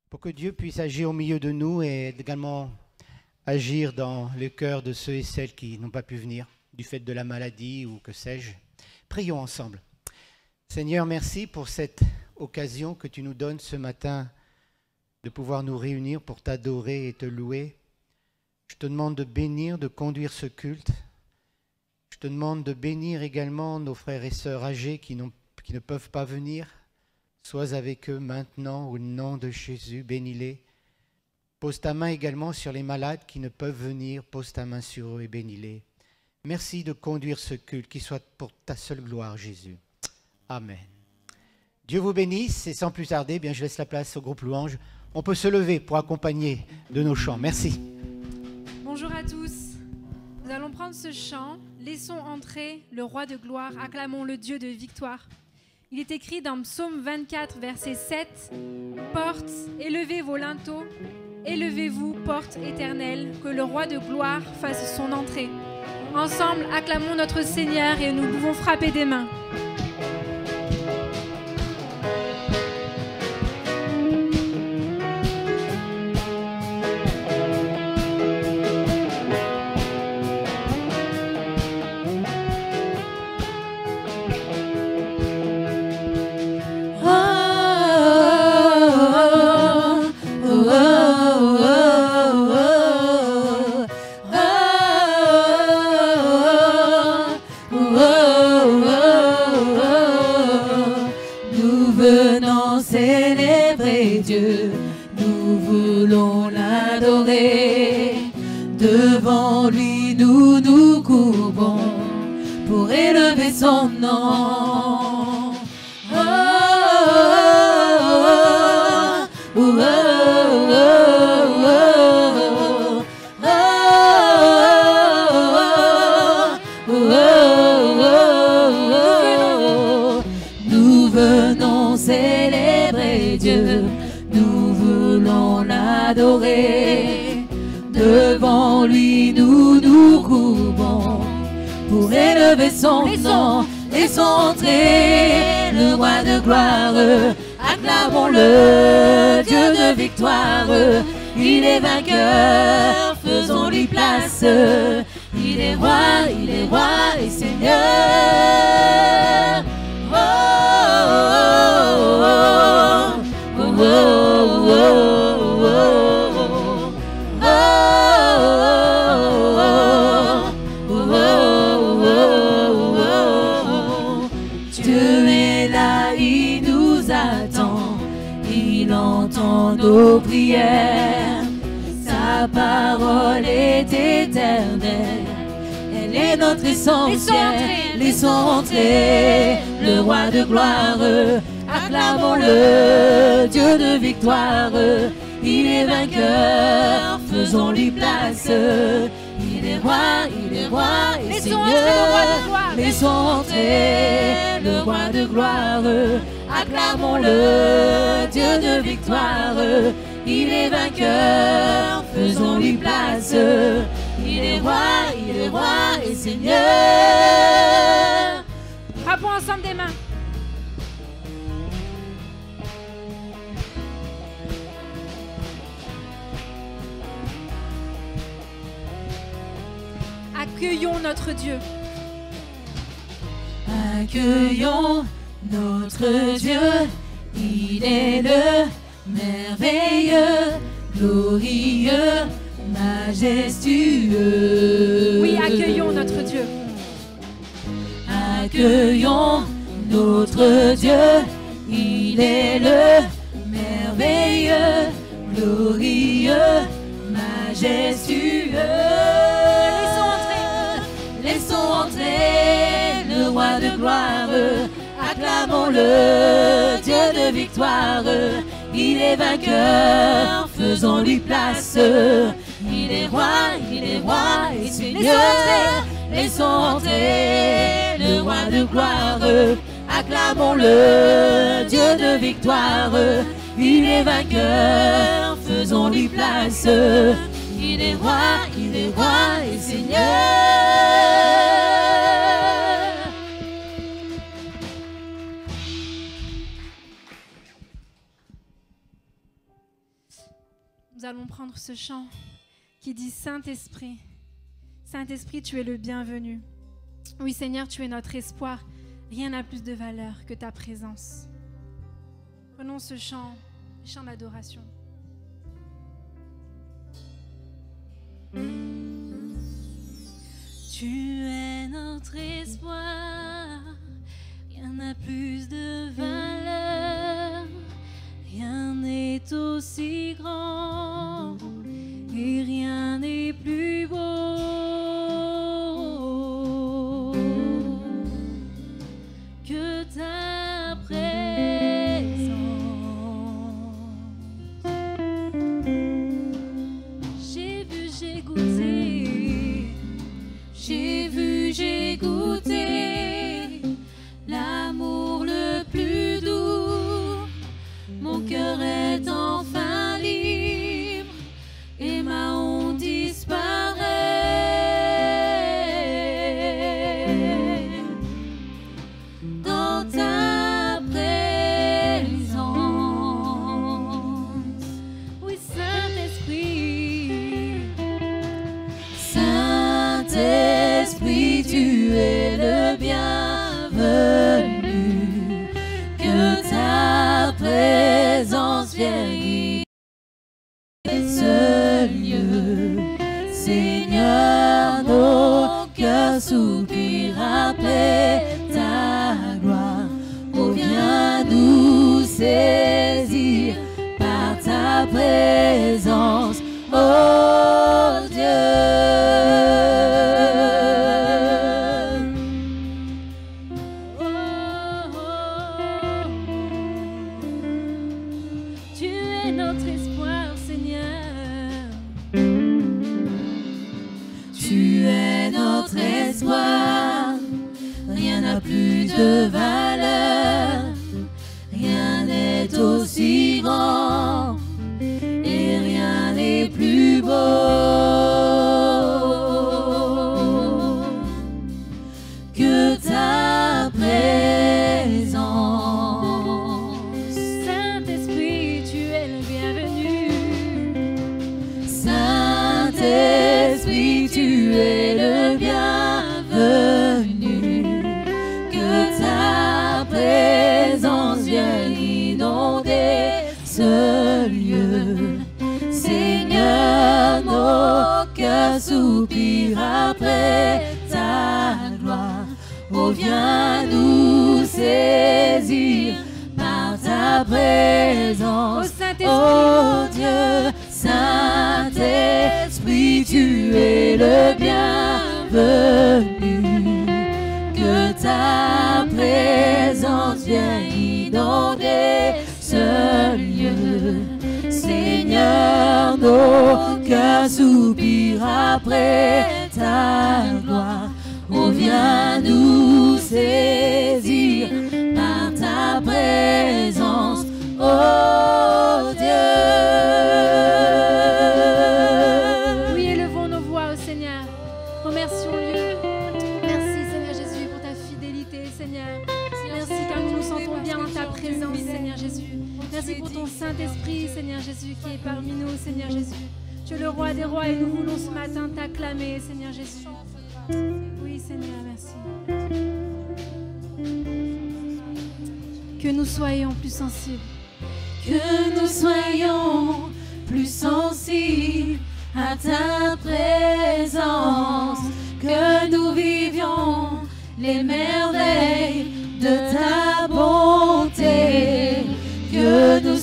Pour que Dieu puisse agir au milieu de nous et également agir dans le cœur de ceux et celles qui n'ont pas pu venir du fait de la maladie ou que sais-je. Prions ensemble. Seigneur, merci pour cette occasion que tu nous donnes ce matin de pouvoir nous réunir pour t'adorer et te louer. Je te demande de bénir, de conduire ce culte. Je te demande de bénir également nos frères et sœurs âgés qui ne peuvent pas venir. Sois avec eux maintenant, au nom de Jésus, bénis-les. Pose ta main également sur les malades qui ne peuvent venir, pose ta main sur eux et bénis-les. Merci de conduire ce culte, qui soit pour ta seule gloire, Jésus. Amen. Dieu vous bénisse, et sans plus tarder, je laisse la place au groupe Louange. On peut se lever pour accompagner de nos chants. Merci. Bonjour à tous. Nous allons prendre ce chant. Laissons entrer le roi de gloire, acclamons le Dieu de victoire. Il est écrit dans Psaume 24, verset 7, « Portes, élevez vos linteaux, élevez-vous, portes éternelles, que le roi de gloire fasse son entrée. » Ensemble, acclamons notre Seigneur et nous pouvons frapper des mains. Son nom. Oh, oh, oh, oh, oh, nous venons célébrer Dieu, nous voulons l'adorer. Devant lui nous nous courbons pour élever son nom. Laissons entrer le roi de gloire, acclamons-le, Dieu de victoire. Il est vainqueur, faisons-lui place. Il est roi et Seigneur. Oh, oh, oh, oh, oh, oh, oh, nos prières, sa parole est éternelle, elle est notre essentiel. Laissons entrer le roi de gloire, acclamons-le, Dieu de victoire. Il est vainqueur, faisons-lui place. Il est roi et Seigneur. Laissons entrer le roi de gloire, acclamons-le, Dieu de victoire. Il est vainqueur, faisons-lui place. Il est roi et Seigneur. Frappons ensemble des mains. Accueillons notre Dieu. Accueillons notre Dieu, il est le merveilleux, glorieux, majestueux. Oui, accueillons notre Dieu. accueillons notre Dieu. Il est le merveilleux, glorieux, majestueux. Laissons entrer le roi de gloire. Acclamons le Dieu de victoire. Il est vainqueur, faisons-lui place. Il est roi et Seigneur. Laissons entrer le roi de gloire. Acclamons le Dieu de victoire. Il est vainqueur, faisons-lui place. Il est roi et Seigneur. Nous allons prendre ce chant qui dit Saint-Esprit. Saint-Esprit, tu es le bienvenu. Oui, Seigneur, tu es notre espoir. Rien n'a plus de valeur que ta présence. Prenons ce chant d'adoration. Tu es notre espoir. Rien n'a plus de valeur. Rien n'est aussi grand et rien n'est plus beau que ta présence. J'ai vu, j'ai goûté, j'ai goûté l'amour le plus doux. Mon cœur est enfin libre et ma honte disparaît. Dans ta présence, oui, Saint-Esprit, Saint-Esprit, tu es le bienvenu. Que ta présence vienne ce lieu. Seigneur, nos cœurs soupirent après ta gloire. Oh, viens nous saisir par ta présence, oh Dieu. Notre espoir, Seigneur. Tu es notre espoir. Rien n'a plus de valeur. Rien n'est aussi grand et rien n'est plus beau que ta présence. Saint-Esprit, tu es le bienvenu. Que ta présence vienne inonder ce lieu. Seigneur, nos cœurs soupirent après ta gloire. Oh, viens nous saisir par ta présence, oh Dieu. Saint-Esprit, tu es le bienvenu. Que ta présence vienne inonder ce lieu. Seigneur, nos cœurs soupirent après ta gloire. Oh, viens nous saisir par ta présence, oh Dieu. Merci pour ton Saint-Esprit, Seigneur Jésus, qui est parmi nous, Seigneur Jésus. Tu es le roi des rois et nous voulons ce matin t'acclamer, Seigneur Jésus. Oui, Seigneur, merci. Que nous soyons plus sensibles. Que nous soyons plus sensibles à ta présence. Que nous vivions les merveilles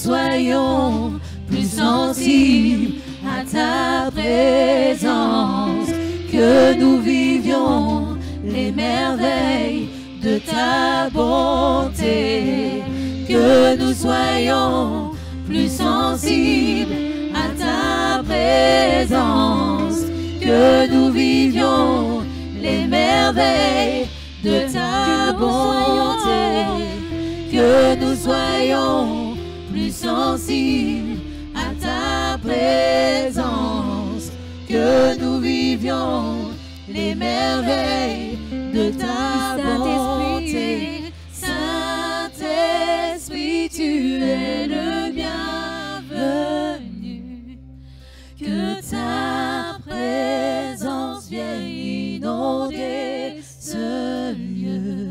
soyons plus sensibles à ta présence, que nous vivions les merveilles de ta bonté, que nous soyons plus sensibles à ta présence, que nous vivions les merveilles de ta bonté, que nous soyons plus sensibles à ta présence, que nous vivions les merveilles de ta bonté. Saint-Esprit, tu es le bienvenu, que ta présence vienne inonder ce lieu.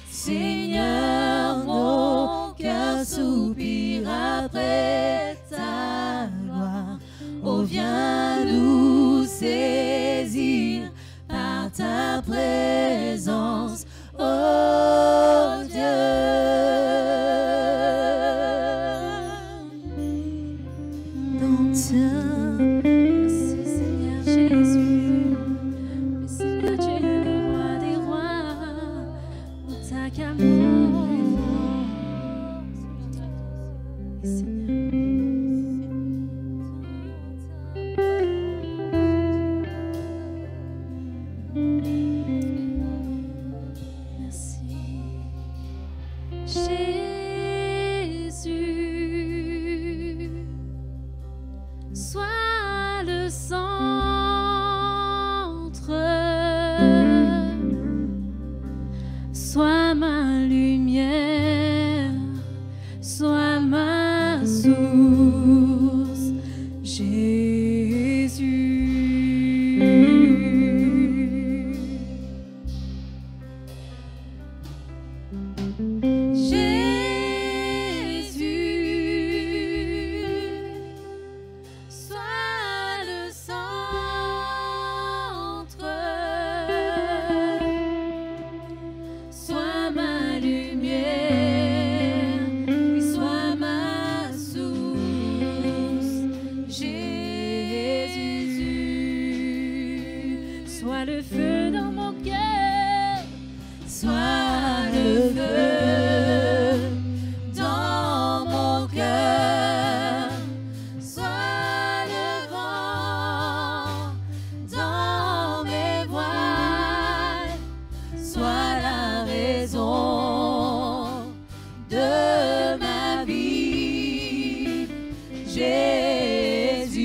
Seigneur, mon cœur soupire après ta gloire. Oh, viens nous saisir par ta présence, oh Dieu. Nous tiens. Merci Seigneur Jésus. Mais Seigneur, tu es le roi des rois. Nous t'acclamons. Jésus, sois le centre, sois ma lumière, sois ma source, Jésus. Sois le feu dans mon cœur, Sois le feu dans mon cœur, sois le vent dans mes voiles, sois la raison de ma vie, Jésus,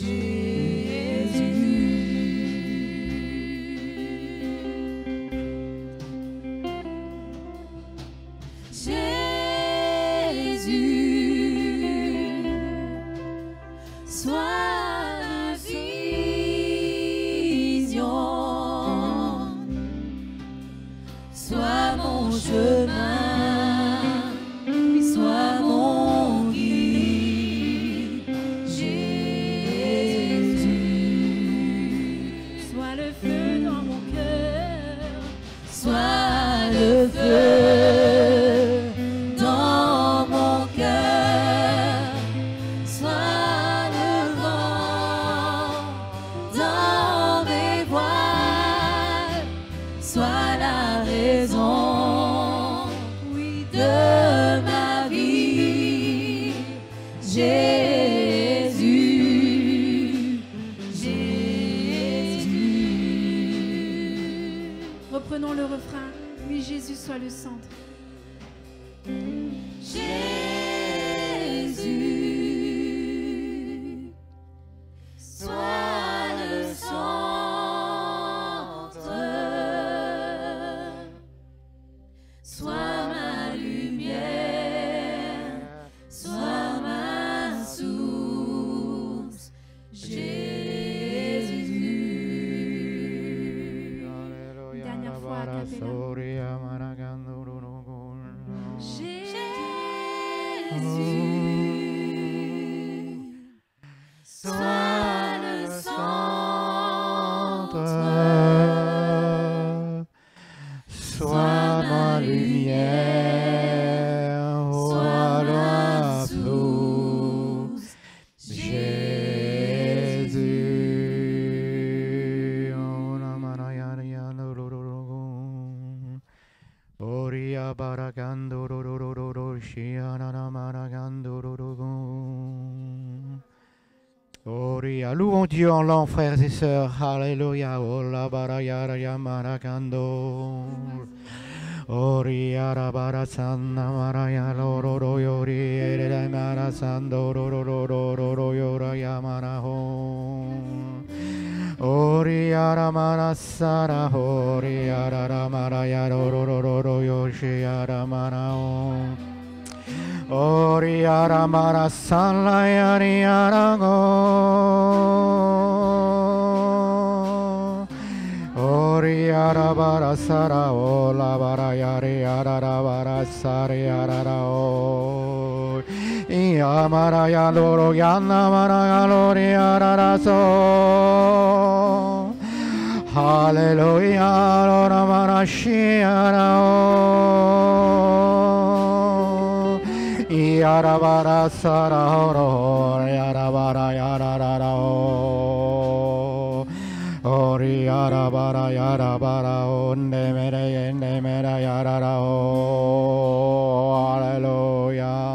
Jésus. Jésus, sois la vision, sois mon chemin, sois mon guide, Jésus. sois le feu dans mon cœur, Sois le feu dans mon cœur, sois le vent dans mes voiles, sois la raison, oui, de ma vie, Jésus, Jésus. reprenons le refrain. Oui, Jésus, sois le centre. Jésus, sois le centre, sois ma lumière, sois ma source, Jésus. Une dernière fois à cappella. Jésus, sois le centre, sois ma lumière, sois la baragando ro ro ro ro ro shiana maragando ro ro ro. Oria, louons Dieu en l'an, frères et sœurs. Alléluia. Oh la barayara maragando. Oria rabara sanna maraya loro ro yori ere marasando ro ro ro ro ro ro yora yamaraho. Oria ramara sara oria ramaraya ro ro ro ro ro yoshi aramarao. Oria ramara sanla yari arago. Oria rabara sara o la bara yari arara sari ararao. Yamaraya loro yana maraya lori araraso. Hallelujah lora marashiarao. Yarabara sarahoro yarabara yararao. Ori yarabara yarabara ondemere yararao. Hallelujah.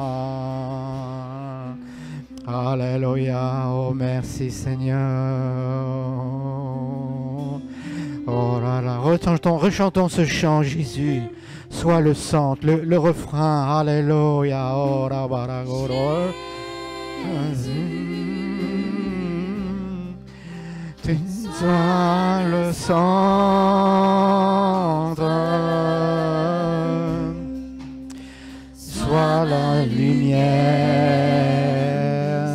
Alléluia, oh merci Seigneur. Oh là là, rechantons ce chant, Jésus. Sois le centre, le refrain. Alléluia, oh la baragoro. Tu sois le centre. Sois la lumière.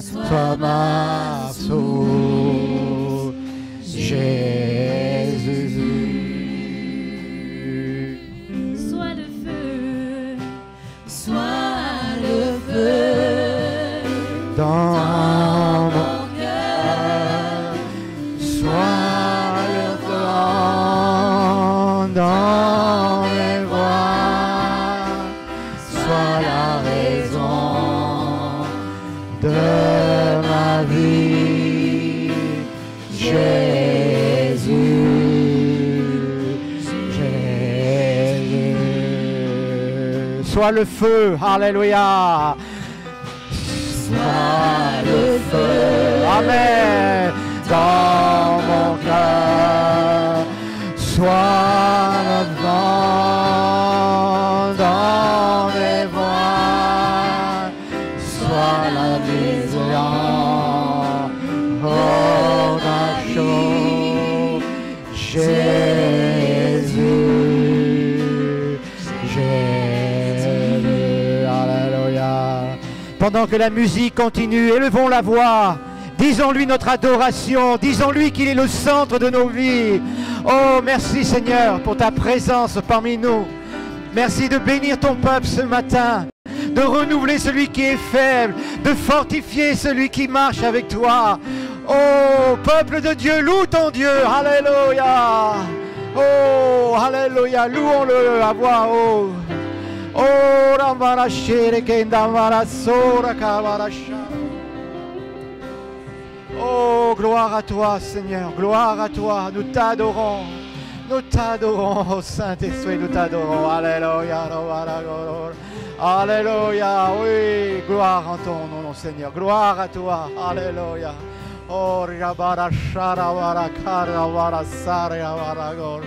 Sois ma source, Jésus. Sois le feu, sois le feu dans mon cœur. Sois le vent dans mes voies. Sois la raison de ma vie, Jésus, Jésus. Sois le feu, alléluia. Sois le feu, amen, dans mon cœur. Sois le vent dans mes voies. Sois la maison, oh ma chose, Jésus, Jésus, alléluia. Pendant que la musique continue, élevons la voix, disons-lui notre adoration, disons-lui qu'il est le centre de nos vies. Oh, merci Seigneur pour ta présence parmi nous. Merci de bénir ton peuple ce matin, de renouveler celui qui est faible, de fortifier celui qui marche avec toi. Oh, peuple de Dieu, loue ton Dieu. Alléluia. Oh, alléluia. Louons-le à voix haute. Oh, ramarachere kendamarasora kavarasha. Oh, gloire à toi, Seigneur. Gloire à toi. Nous t'adorons. Nous t'adorons, oh Saint-Esprit, nous t'adorons. Alléluia. Alléluia. Oui, gloire en ton nom, Seigneur. Gloire à toi. Alléluia. Oh, rabarashara varakara varasara varagor.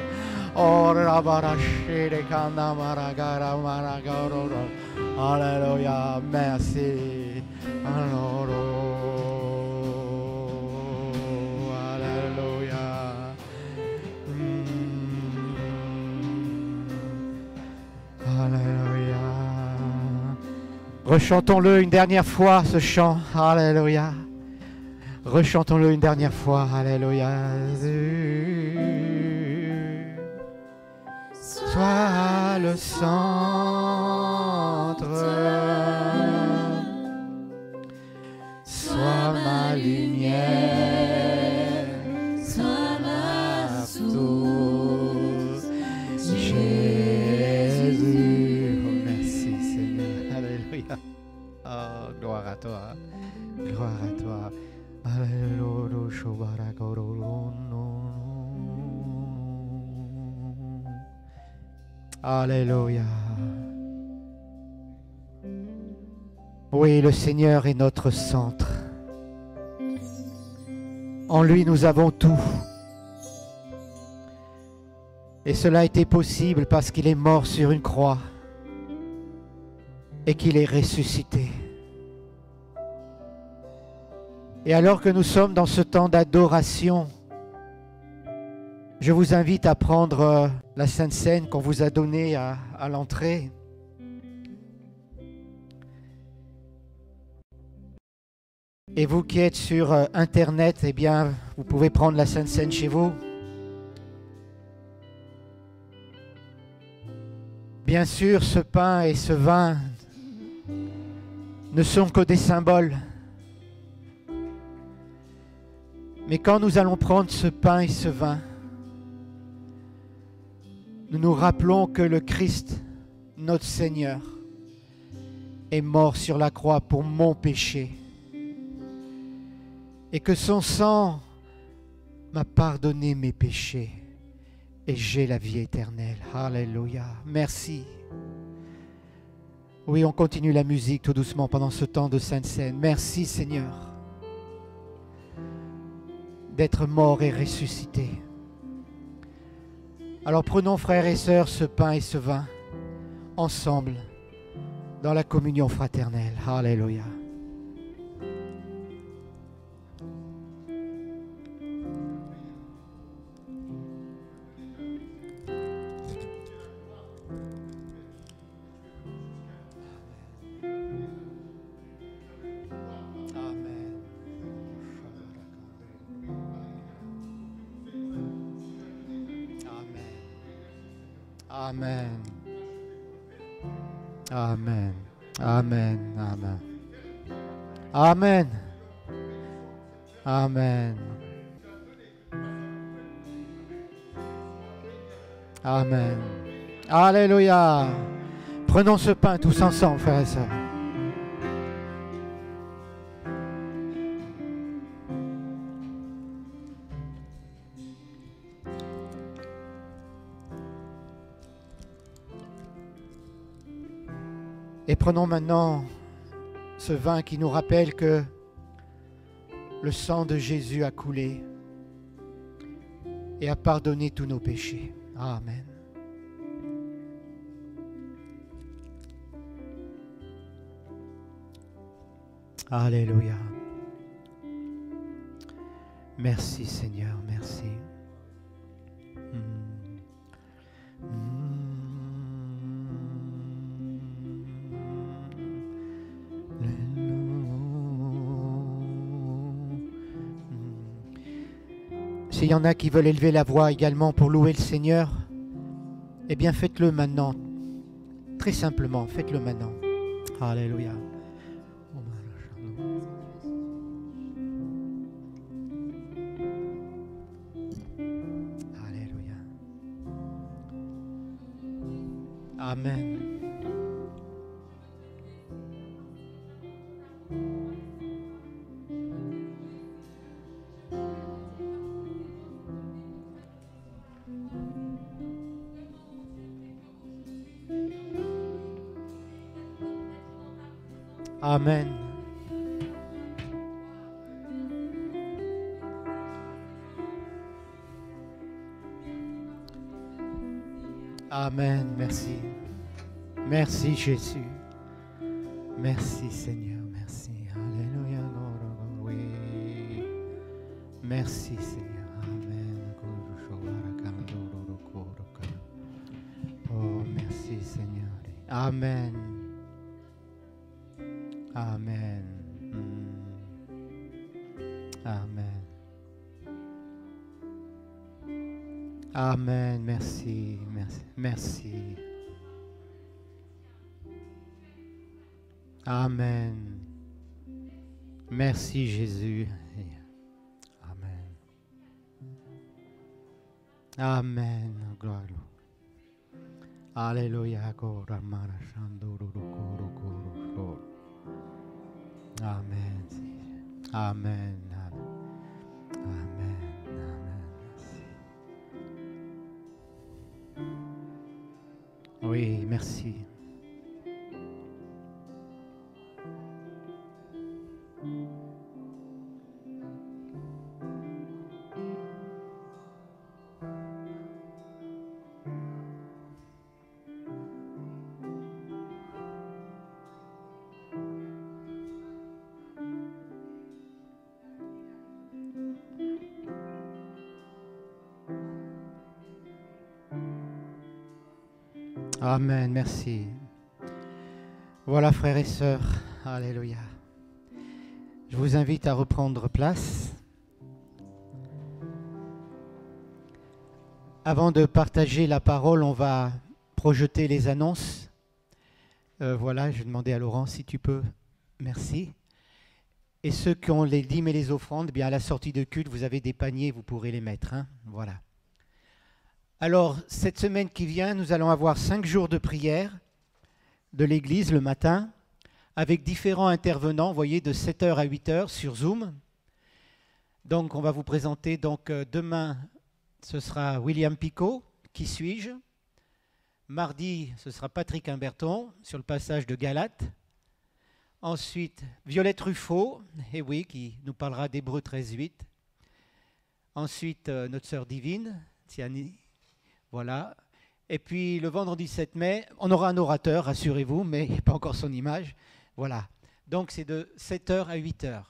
Oh, rabarashire kana maragara maragoro. Alléluia. Merci. Alléluia. Alléluia. Rechantons-le une dernière fois, ce chant. Alléluia. Rechantons-le une dernière fois. Alléluia. Sois le centre. Sois ma lumière. Sois ma source, Jésus. Oh, merci Seigneur. Alléluia. Oh, gloire à toi. Gloire à toi. Alléluia. Oui, le Seigneur est notre centre. En lui, nous avons tout. Et cela a été possible parce qu'il est mort sur une croix et qu'il est ressuscité. Et alors que nous sommes dans ce temps d'adoration, je vous invite à prendre la Sainte Seine qu'on vous a donnée à l'entrée. Et vous qui êtes sur Internet, eh bien, vous pouvez prendre la Sainte Seine chez vous. Bien sûr, ce pain et ce vin ne sont que des symboles. Mais quand nous allons prendre ce pain et ce vin, nous nous rappelons que le Christ, notre Seigneur, est mort sur la croix pour mon péché. Et que son sang m'a pardonné mes péchés. Et j'ai la vie éternelle. Alléluia. Merci. Oui, on continue la musique tout doucement pendant ce temps de Sainte Seine. Merci Seigneur d'être mort et ressuscité. Alors prenons frères et sœurs ce pain et ce vin ensemble dans la communion fraternelle. Alléluia. Amen. Amen. Amen. Amen. Amen. Amen. Amen. Alléluia. Prenons ce pain tous ensemble, frères et sœurs. Et prenons maintenant ce vin qui nous rappelle que le sang de Jésus a coulé et a pardonné tous nos péchés. Amen. Alléluia. Merci Seigneur, merci. S'il y en a qui veulent élever la voix également pour louer le Seigneur, eh bien faites-le maintenant. Très simplement, faites-le maintenant. Alléluia. Alléluia. Amen. Amen. Amen. Merci. Merci Jésus. Merci Seigneur. Merci. Alléluia. Oui. Merci Seigneur. Amen. Oh, merci Seigneur. Amen. Amen. Amen. Amen. Merci. Merci. Merci. Amen. Merci Jésus. Amen. Amen. Gloire. Alléluia. Amen. Amen. Amen. Amen. Oui, merci. Amen, merci. Voilà, frères et sœurs, alléluia. Je vous invite à reprendre place. Avant de partager la parole, on va projeter les annonces. Voilà, je vais demander à Laurent si tu peux. Merci. Et ceux qui ont les dîmes et les offrandes, bien à la sortie de culte, vous avez des paniers, vous pourrez les mettre. Hein, voilà. Alors, cette semaine qui vient, nous allons avoir 5 jours de prière de l'église le matin, avec différents intervenants, vous voyez, de 7h à 8h sur Zoom. Donc, on va vous présenter, demain, ce sera William Picot, qui suis-je? Mardi, ce sera Patrick Imberton, sur le passage de Galates. Ensuite, Violette Ruffo, eh oui, qui nous parlera d'Hébreux 13:8. Ensuite, notre sœur divine, Tiani. Voilà. Et puis le vendredi 7 mai, on aura un orateur, rassurez-vous, mais il n'y a pas encore son image. Voilà. Donc c'est de 7h à 8h.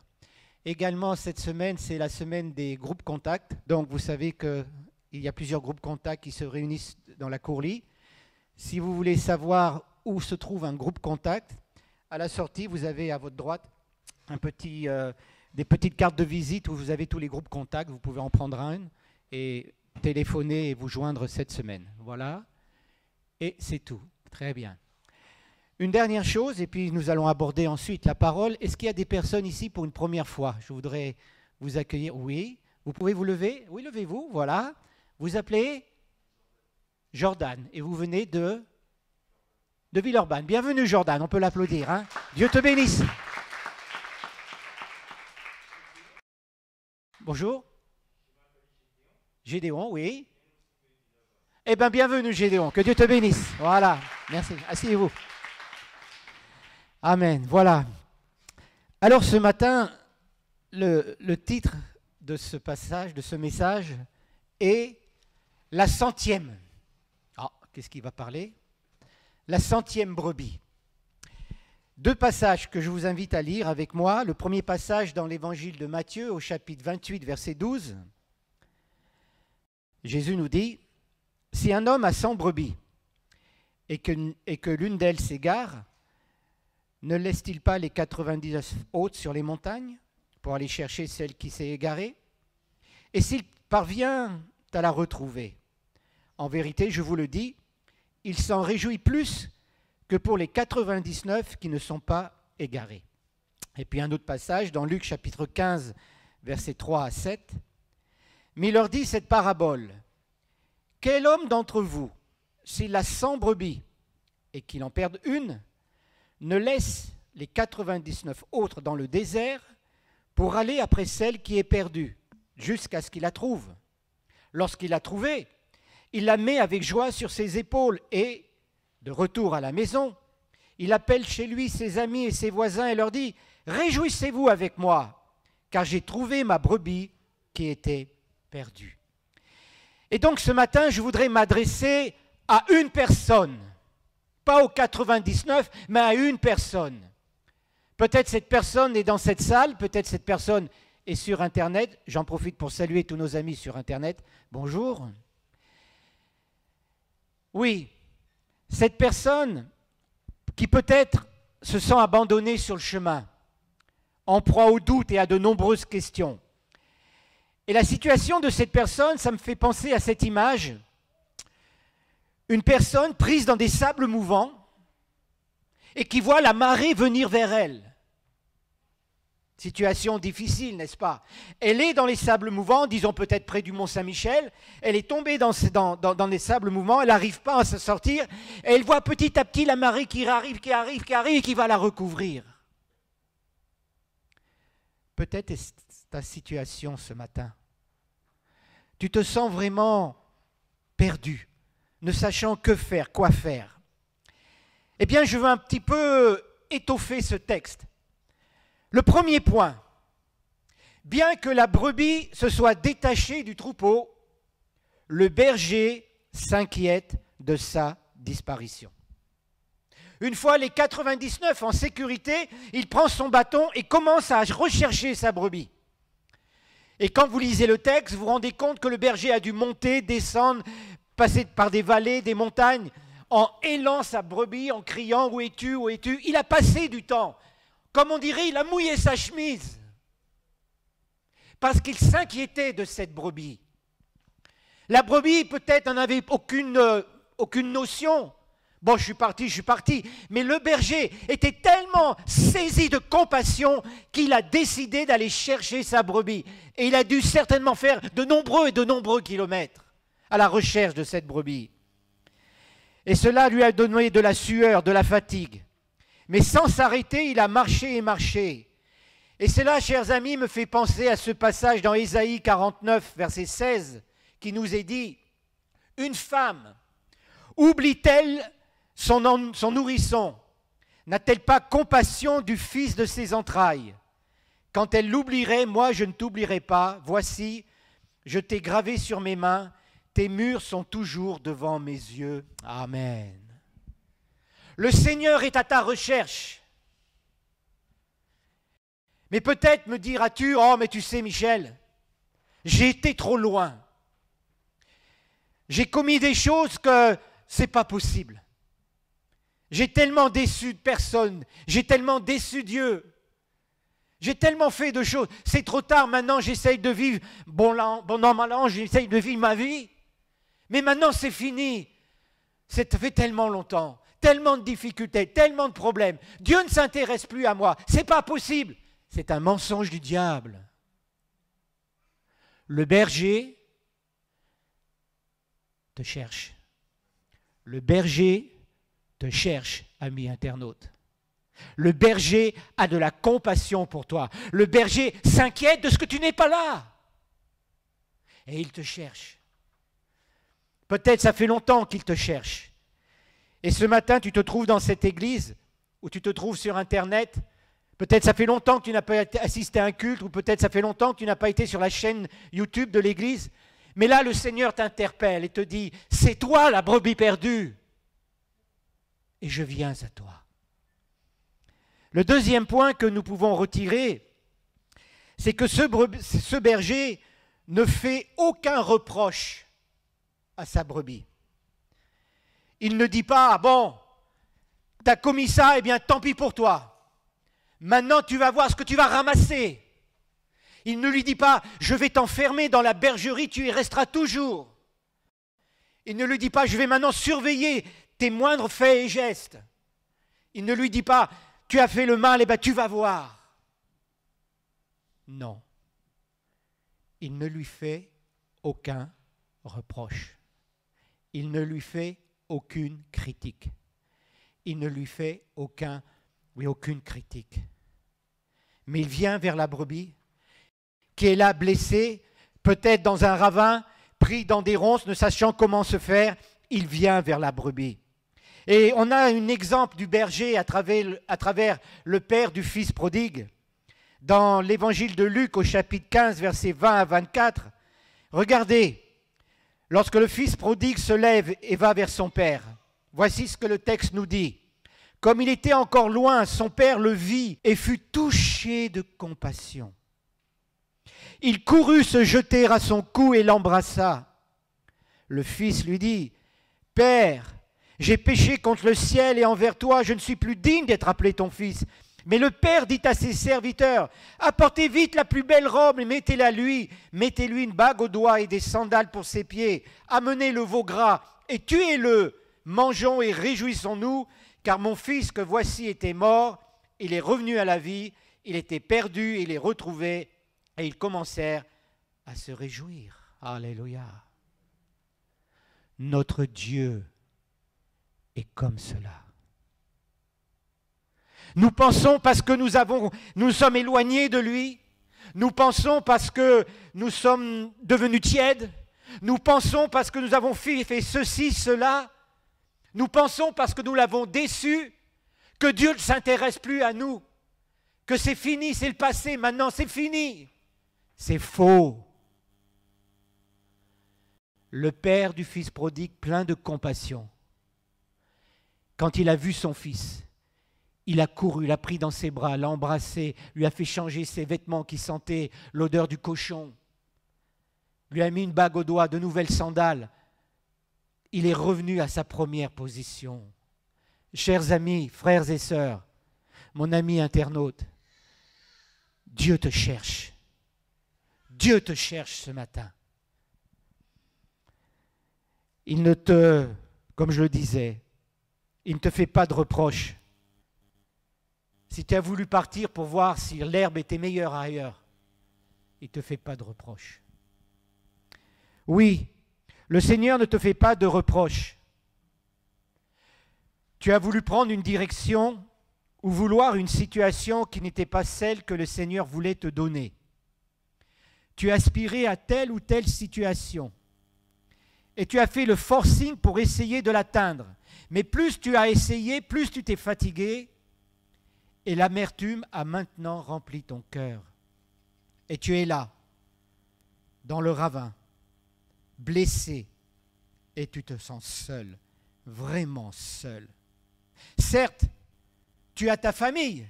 Également, cette semaine, c'est la semaine des groupes contacts. Donc vous savez qu'il y a plusieurs groupes contacts qui se réunissent dans la Courlie. Si vous voulez savoir où se trouve un groupe contact, à la sortie, vous avez à votre droite des petites cartes de visite où vous avez tous les groupes contacts. Vous pouvez en prendre un et téléphoner et vous joindre cette semaine. Voilà. Et c'est tout. Très bien. Une dernière chose, et puis nous allons aborder ensuite la parole. Est-ce qu'il y a des personnes ici pour une première fois? Je voudrais vous accueillir. Oui. Vous pouvez vous lever? Oui, levez-vous. Voilà. Vous appelez Jordan et vous venez de Villeurbanne. Bienvenue Jordan, on peut l'applaudir. Hein? Dieu te bénisse. Bonjour. Gédéon, oui. Eh bien, bienvenue Gédéon, que Dieu te bénisse. Voilà, merci. Asseyez-vous. Amen, voilà. Alors ce matin, le titre de ce passage, de ce message, est la 100e. Ah, qu'est-ce qu'il va parler? La 100e brebis. 2 passages que je vous invite à lire avec moi. Le premier passage dans l'évangile de Matthieu, au chapitre 28, verset 12. Jésus nous dit, « Si un homme a 100 brebis et que l'une d'elles s'égare, ne laisse-t-il pas les 99 autres sur les montagnes pour aller chercher celle qui s'est égarée? Et s'il parvient à la retrouver, en vérité, je vous le dis, il s'en réjouit plus que pour les 99 qui ne sont pas égarés. » Et puis un autre passage dans Luc chapitre 15, versets 3 à 7. Mais il leur dit cette parabole. Quel homme d'entre vous, s'il a 100 brebis et qu'il en perde une, ne laisse les 99 autres dans le désert pour aller après celle qui est perdue, jusqu'à ce qu'il la trouve? Lorsqu'il l'a trouvée, il la met avec joie sur ses épaules et, de retour à la maison, il appelle chez lui ses amis et ses voisins et leur dit « Réjouissez-vous avec moi, car j'ai trouvé ma brebis qui était perdue. » Et donc ce matin, je voudrais m'adresser à une personne, pas aux 99, mais à une personne. Peut-être cette personne est dans cette salle, peut-être cette personne est sur Internet. J'en profite pour saluer tous nos amis sur Internet. Bonjour. Oui, cette personne qui peut-être se sent abandonnée sur le chemin, en proie au doute et à de nombreuses questions. Et la situation de cette personne, ça me fait penser à cette image. Une personne prise dans des sables mouvants et qui voit la marée venir vers elle. Situation difficile, n'est-ce pas? Elle est dans les sables mouvants, disons peut-être près du Mont Saint-Michel. Elle est tombée dans les sables mouvants, elle n'arrive pas à se sortir. Et elle voit petit à petit la marée qui arrive et qui va la recouvrir. Peut-être est ta situation ce matin. Tu te sens vraiment perdu, ne sachant que faire, quoi faire. Eh bien, je veux un petit peu étoffer ce texte. Le premier point, bien que la brebis se soit détachée du troupeau, le berger s'inquiète de sa disparition. Une fois les 99 en sécurité, il prend son bâton et commence à rechercher sa brebis. Et quand vous lisez le texte, vous vous rendez compte que le berger a dû monter, descendre, passer par des vallées, des montagnes. en hélant sa brebis, en criant « Où es-tu? Où es-tu » Il a passé du temps. Comme on dirait, il a mouillé sa chemise. Parce qu'il s'inquiétait de cette brebis. La brebis, peut-être, n'en avait aucune notion. Bon, je suis parti. Mais le berger était tellement saisi de compassion qu'il a décidé d'aller chercher sa brebis. Et il a dû certainement faire de nombreux kilomètres à la recherche de cette brebis. Et cela lui a donné de la sueur, de la fatigue. Mais sans s'arrêter, il a marché et marché. Et cela, chers amis, me fait penser à ce passage dans Ésaïe 49, verset 16, qui nous est dit « Une femme oublie-t-elle son nourrisson? N'a-t-elle pas compassion du fils de ses entrailles? Quand elle l'oublierait, moi je ne t'oublierai pas. Voici, je t'ai gravé sur mes mains, tes murs sont toujours devant mes yeux. » Amen. Le Seigneur est à ta recherche. Mais peut-être me diras-tu, « Oh, mais tu sais, Michel, j'ai été trop loin. J'ai commis des choses que c'est pas possible. J'ai tellement déçu de personnes, j'ai tellement déçu Dieu. J'ai tellement fait de choses. C'est trop tard, maintenant j'essaye de vivre, bon an, mal an, j'essaye de vivre ma vie. Mais maintenant c'est fini. Ça fait tellement longtemps, tellement de difficultés, tellement de problèmes. Dieu ne s'intéresse plus à moi. C'est pas possible. C'est un mensonge du diable. Le berger te cherche. Le berger te cherche, ami internaute. Le berger a de la compassion pour toi. Le berger s'inquiète de ce que tu n'es pas là. Et il te cherche. Peut-être ça fait longtemps qu'il te cherche. Et ce matin, tu te trouves dans cette église, ou tu te trouves sur Internet. Peut-être ça fait longtemps que tu n'as pas assisté à un culte, ou peut-être ça fait longtemps que tu n'as pas été sur la chaîne YouTube de l'église. Mais là, le Seigneur t'interpelle et te dit, c'est toi la brebis perdue. Et je viens à toi. Le deuxième point que nous pouvons retirer, c'est que ce berger ne fait aucun reproche à sa brebis. Il ne dit pas, ah bon, tu as commis ça, eh bien tant pis pour toi. Maintenant tu vas voir ce que tu vas ramasser. Il ne lui dit pas, je vais t'enfermer dans la bergerie, tu y resteras toujours. Il ne lui dit pas, je vais maintenant surveiller tes moindres faits et gestes. Il ne lui dit pas, tu as fait le mal, et bien tu vas voir. Non. Il ne lui fait aucun reproche. Il ne lui fait aucune critique. Il ne lui fait aucune critique. Mais il vient vers la brebis, qui est là blessée, peut-être dans un ravin, pris dans des ronces, ne sachant comment se faire, il vient vers la brebis. Et on a un exemple du berger à travers le père du fils prodigue. Dans l'évangile de Luc au chapitre 15, versets 20 à 24, regardez, lorsque le fils prodigue se lève et va vers son père, voici ce que le texte nous dit. Comme il était encore loin, son père le vit et fut touché de compassion. Il courut se jeter à son cou et l'embrassa. Le fils lui dit, « Père, j'ai péché contre le ciel et envers toi, je ne suis plus digne d'être appelé ton fils. » Mais le père dit à ses serviteurs, « Apportez vite la plus belle robe et mettez-la lui. Mettez-lui une bague au doigt et des sandales pour ses pieds. Amenez le veau gras et tuez-le. Mangeons et réjouissons-nous, car mon fils que voici était mort, il est revenu à la vie, il était perdu, il est retrouvé. » Et ils commencèrent à se réjouir. Alléluia. Notre Dieu est comme cela. Nous pensons parce que nous sommes éloignés de lui. Nous pensons parce que nous sommes devenus tièdes. Nous pensons parce que nous avons fait ceci, cela. Nous pensons parce que nous l'avons déçu, que Dieu ne s'intéresse plus à nous, que c'est fini, c'est le passé, maintenant c'est fini. C'est faux. Le père du fils prodigue, plein de compassion, quand il a vu son fils, il a couru, l'a pris dans ses bras, l'a embrassé, lui a fait changer ses vêtements qui sentaient l'odeur du cochon, lui a mis une bague au doigt, de nouvelles sandales, il est revenu à sa première position. Chers amis, frères et sœurs, mon ami internaute, Dieu te cherche. Dieu te cherche ce matin. Il ne te, comme je le disais, il ne te fait pas de reproches. Si tu as voulu partir pour voir si l'herbe était meilleure ailleurs, il ne te fait pas de reproches. Oui, le Seigneur ne te fait pas de reproches. Tu as voulu prendre une direction ou vouloir une situation qui n'était pas celle que le Seigneur voulait te donner. Tu aspirais à telle ou telle situation et tu as fait le forcing pour essayer de l'atteindre. Mais plus tu as essayé, plus tu t'es fatigué et l'amertume a maintenant rempli ton cœur. Et tu es là, dans le ravin, blessé, et tu te sens seul, vraiment seul. Certes, tu as ta famille,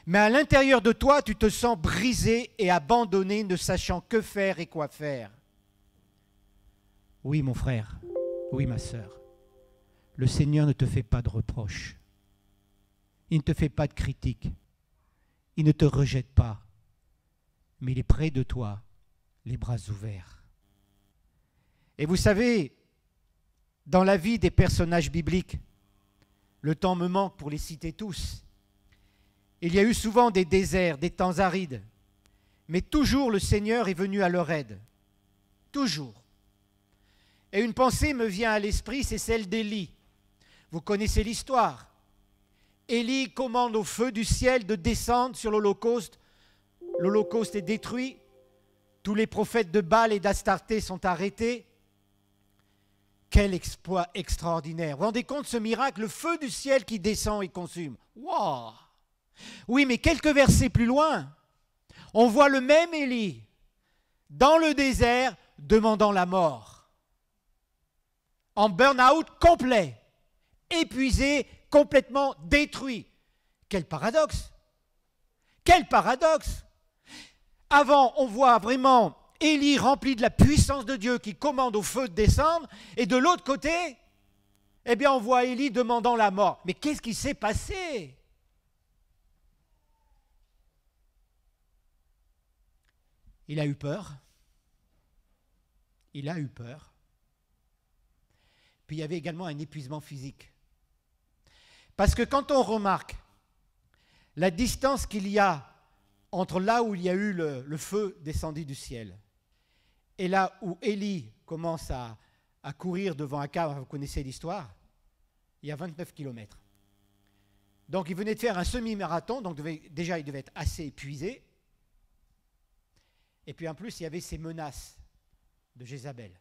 mais à l'intérieur de toi, tu te sens brisé et abandonné, ne sachant que faire et quoi faire. Oui, mon frère, oui, ma sœur, le Seigneur ne te fait pas de reproches. Il ne te fait pas de critiques. Il ne te rejette pas. Mais il est près de toi, les bras ouverts. Et vous savez, dans la vie des personnages bibliques, le temps me manque pour les citer tous, il y a eu souvent des déserts, des temps arides, mais toujours le Seigneur est venu à leur aide. Toujours. Et une pensée me vient à l'esprit, c'est celle d'Élie. Vous connaissez l'histoire. Élie commande au feu du ciel de descendre sur l'Holocauste. L'Holocauste est détruit. Tous les prophètes de Baal et d'Astarté sont arrêtés. Quel exploit extraordinaire. Vous vous rendez compte, ce miracle, le feu du ciel qui descend et consume. Wow! Oui, mais quelques versets plus loin, on voit le même Élie dans le désert demandant la mort. En burn-out complet, épuisé, complètement détruit. Quel paradoxe! Quel paradoxe! Avant, on voit vraiment Élie rempli de la puissance de Dieu qui commande au feu de descendre, et de l'autre côté, eh bien, on voit Élie demandant la mort. Mais qu'est-ce qui s'est passé? Il a eu peur. Il a eu peur. Puis il y avait également un épuisement physique. Parce que quand on remarque la distance qu'il y a entre là où il y a eu le feu descendu du ciel et là où Élie commence à courir devant Akab, vous connaissez l'histoire, il y a 29 kilomètres. Donc il venait de faire un semi-marathon, donc déjà il devait être assez épuisé. Et puis en plus, il y avait ces menaces de Jézabel.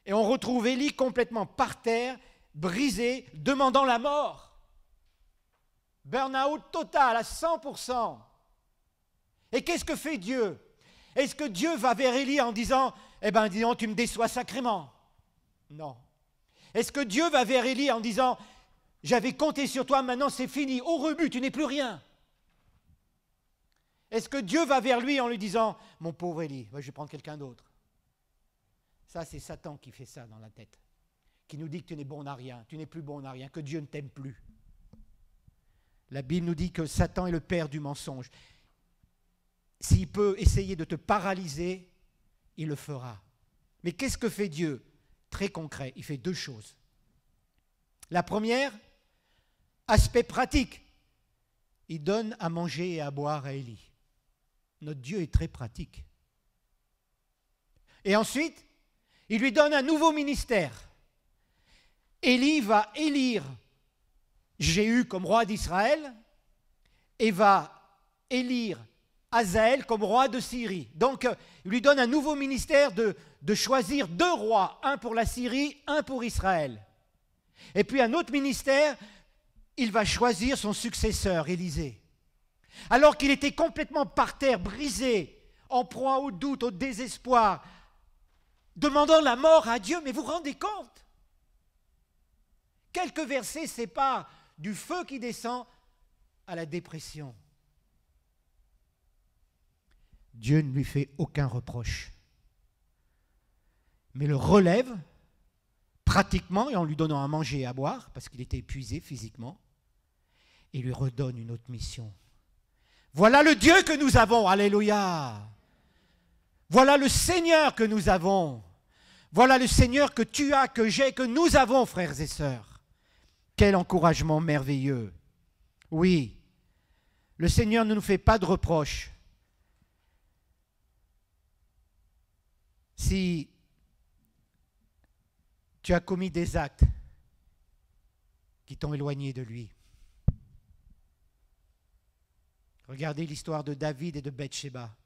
Et on retrouve Élie complètement par terre, brisé, demandant la mort. Burn-out total à 100%. Et qu'est-ce que fait Dieu? Est-ce que Dieu va vers Élie en disant « Eh bien, disons, tu me déçois sacrément » ? Non. Est-ce que Dieu va vers Élie en disant « J'avais compté sur toi, maintenant c'est fini, au rebut, tu n'es plus rien » ? Est-ce que Dieu va vers lui en lui disant « Mon pauvre Élie, je vais prendre quelqu'un d'autre » ? Ça, c'est Satan qui fait ça dans la tête, qui nous dit que tu n'es bon à rien, tu n'es plus bon à rien, que Dieu ne t'aime plus. La Bible nous dit que Satan est le père du mensonge. S'il peut essayer de te paralyser, il le fera. Mais qu'est-ce que fait Dieu? Très concret, il fait deux choses. La première, aspect pratique, il donne à manger et à boire à Élie. Notre Dieu est très pratique. Et ensuite, il lui donne un nouveau ministère. Élie va élire Jéhu comme roi d'Israël et va élire Hazaël comme roi de Syrie. Donc, il lui donne un nouveau ministère de choisir deux rois, un pour la Syrie, un pour Israël. Et puis un autre ministère, il va choisir son successeur, Élisée. Alors qu'il était complètement par terre, brisé, en proie au doute, au désespoir, demandant la mort à Dieu, mais vous vous rendez compte? Quelques versets séparent du feu qui descend à la dépression. Dieu ne lui fait aucun reproche, mais le relève pratiquement et en lui donnant à manger et à boire, parce qu'il était épuisé physiquement, et lui redonne une autre mission. Voilà le Dieu que nous avons, alléluia. Voilà le Seigneur que nous avons. Voilà le Seigneur que tu as, que j'ai, que nous avons, frères et sœurs. Quel encouragement merveilleux. Oui, le Seigneur ne nous fait pas de reproches. Si tu as commis des actes qui t'ont éloigné de lui. Regardez l'histoire de David et de Bathsheba.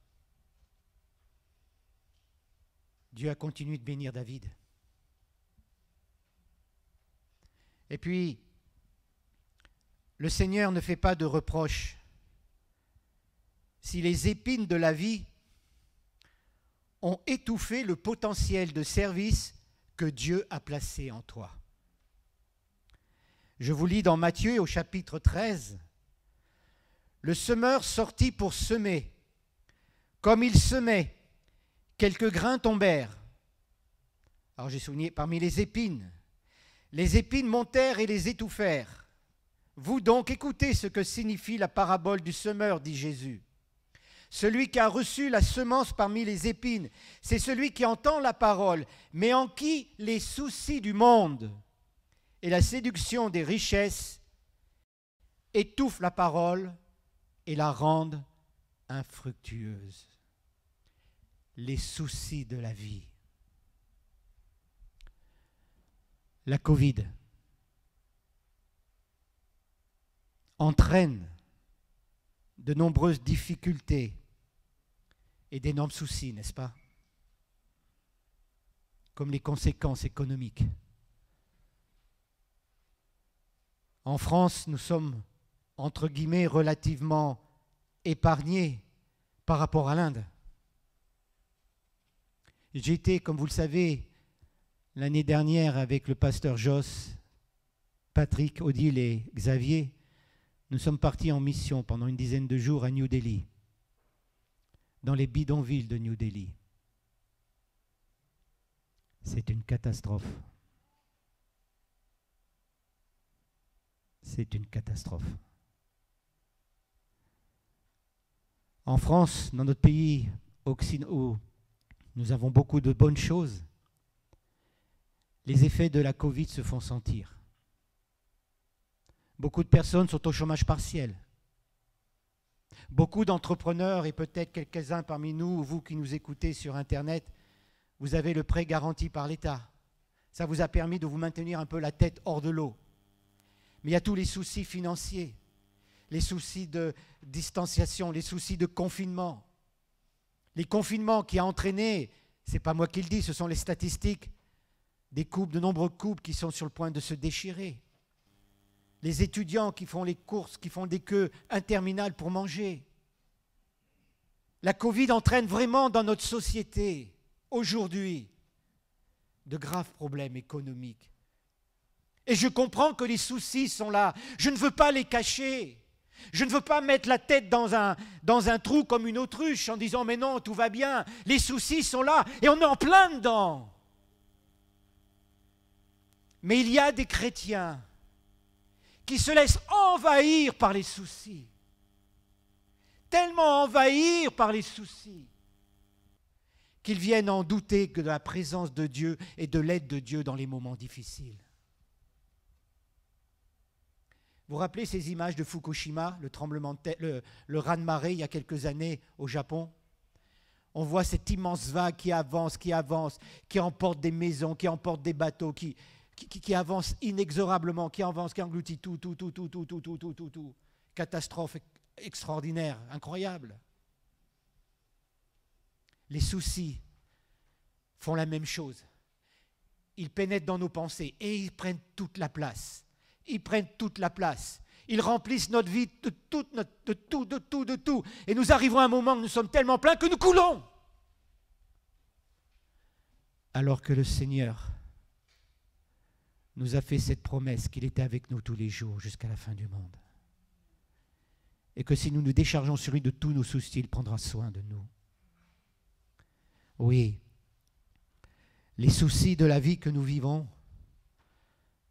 Dieu a continué de bénir David. Et puis, le Seigneur ne fait pas de reproches. Si les épines de la vie ont étouffé le potentiel de service que Dieu a placé en toi. Je vous lis dans Matthieu au chapitre 13. Le semeur sortit pour semer. Comme il semait, quelques grains tombèrent. Alors j'ai souligné parmi les épines. Les épines montèrent et les étouffèrent. Vous donc écoutez ce que signifie la parabole du semeur, dit Jésus. Celui qui a reçu la semence parmi les épines, c'est celui qui entend la parole, mais en qui les soucis du monde et la séduction des richesses étouffent la parole et la rendent infructueuse. Les soucis de la vie. La Covid entraîne de nombreuses difficultés et d'énormes soucis, n'est-ce pas? Comme les conséquences économiques. En France, nous sommes, entre guillemets, relativement épargnés par rapport à l'Inde. J'ai été, comme vous le savez, l'année dernière avec le pasteur Joss, Patrick, Odile et Xavier. Nous sommes partis en mission pendant une dizaine de jours à New Delhi, dans les bidonvilles de New Delhi. C'est une catastrophe. C'est une catastrophe. En France, dans notre pays occidental, nous avons beaucoup de bonnes choses. Les effets de la Covid se font sentir. Beaucoup de personnes sont au chômage partiel. Beaucoup d'entrepreneurs, et peut-être quelques-uns parmi nous, vous qui nous écoutez sur Internet, vous avez le prêt garanti par l'État. Ça vous a permis de vous maintenir un peu la tête hors de l'eau. Mais il y a tous les soucis financiers, les soucis de distanciation, les soucis de confinement. Les confinements qui a entraîné, ce n'est pas moi qui le dis, ce sont les statistiques, des couples, de nombreux couples qui sont sur le point de se déchirer. Les étudiants qui font les courses, qui font des queues interminables pour manger. La Covid entraîne vraiment dans notre société, aujourd'hui, de graves problèmes économiques. Et je comprends que les soucis sont là. Je ne veux pas les cacher. Je ne veux pas mettre la tête dans un trou comme une autruche en disant « mais non, tout va bien ». Les soucis sont là et on est en plein dedans. Mais il y a des chrétiens qui se laissent envahir par les soucis. Tellement envahir par les soucis qu'ils viennent en douter que de la présence de Dieu et de l'aide de Dieu dans les moments difficiles. Vous vous rappelez ces images de Fukushima, le tremblement de terre, le raz-de-marée il y a quelques années au Japon? On voit cette immense vague qui avance, qui emporte des maisons, qui emporte des bateaux, qui avance inexorablement, qui avance, qui engloutit tout. Catastrophe extraordinaire, incroyable. Les soucis font la même chose. Ils pénètrent dans nos pensées et ils prennent toute la place. Ils prennent toute la place. Ils remplissent notre vie de tout. Et nous arrivons à un moment où nous sommes tellement pleins que nous coulons. Alors que le Seigneur nous a fait cette promesse qu'il était avec nous tous les jours jusqu'à la fin du monde. Et que si nous nous déchargeons sur lui de tous nos soucis, il prendra soin de nous. Oui, les soucis de la vie que nous vivons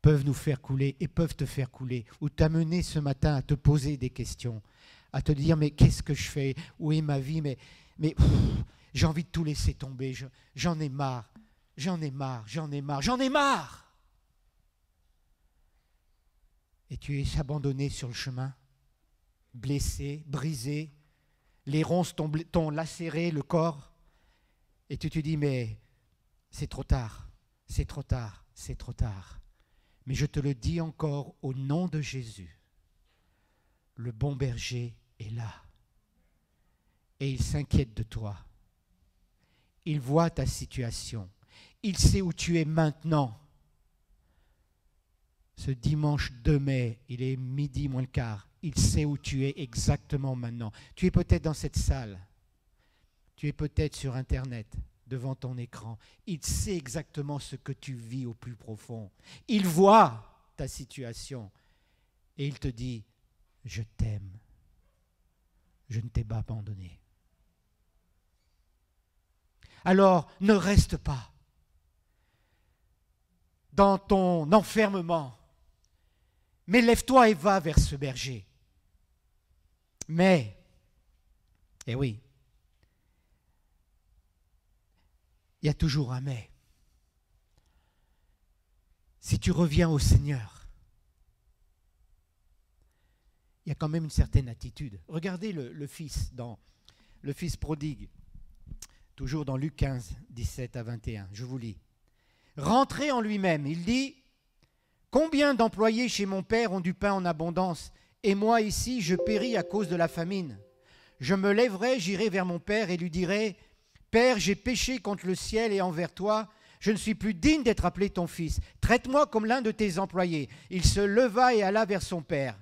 peuvent nous faire couler et peuvent te faire couler, ou t'amener ce matin à te poser des questions, à te dire mais qu'est-ce que je fais, où est ma vie, mais j'ai envie de tout laisser tomber, j'en ai marre, j'en ai marre. Et tu es abandonné sur le chemin, blessé, brisé, les ronces t'ont lacéré le corps, et tu te dis mais c'est trop tard, c'est trop tard, c'est trop tard. Mais je te le dis encore au nom de Jésus, le bon berger est là et il s'inquiète de toi. Il voit ta situation, il sait où tu es maintenant. Ce dimanche 2 mai, il est midi moins le quart, il sait où tu es exactement maintenant. Tu es peut-être dans cette salle, tu es peut-être sur Internet, devant ton écran. Il sait exactement ce que tu vis au plus profond. Il voit ta situation et il te dit, je t'aime, je ne t'ai pas abandonné. Alors, ne reste pas dans ton enfermement, mais lève-toi et va vers ce berger. Mais, eh oui, il y a toujours un mais. Si tu reviens au Seigneur, il y a quand même une certaine attitude. Regardez le fils prodigue, toujours dans Luc 15, 17 à 21. Je vous lis. Rentré en lui-même, il dit, « Combien d'employés chez mon père ont du pain en abondance, et moi ici je péris à cause de la famine. Je me lèverai, j'irai vers mon père et lui dirai, « Père, j'ai péché contre le ciel et envers toi, je ne suis plus digne d'être appelé ton fils. Traite-moi comme l'un de tes employés. » Il se leva et alla vers son père.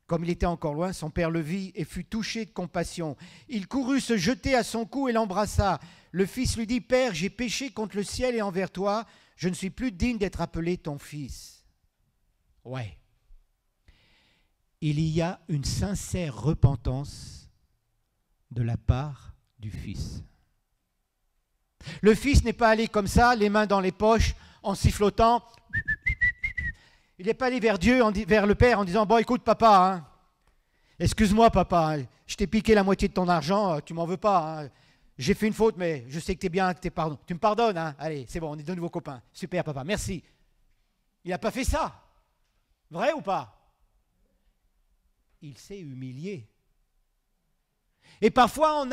Comme il était encore loin, son père le vit et fut touché de compassion. Il courut se jeter à son cou et l'embrassa. Le fils lui dit, « Père, j'ai péché contre le ciel et envers toi, je ne suis plus digne d'être appelé ton fils. » Ouais. Il y a une sincère repentance de la part du fils. Le fils n'est pas allé comme ça, les mains dans les poches, en sifflotant. Il n'est pas allé vers Dieu, vers le Père, en disant, « Bon, écoute, papa, hein, excuse-moi, papa, hein, je t'ai piqué la moitié de ton argent, tu m'en veux pas. Hein, j'ai fait une faute, mais je sais que tu es bien, que tu me pardonnes. Hein, allez, c'est bon, on est de nouveaux copains. Super, papa, merci. » Il n'a pas fait ça. Vrai ou pas? Il s'est humilié. Et parfois,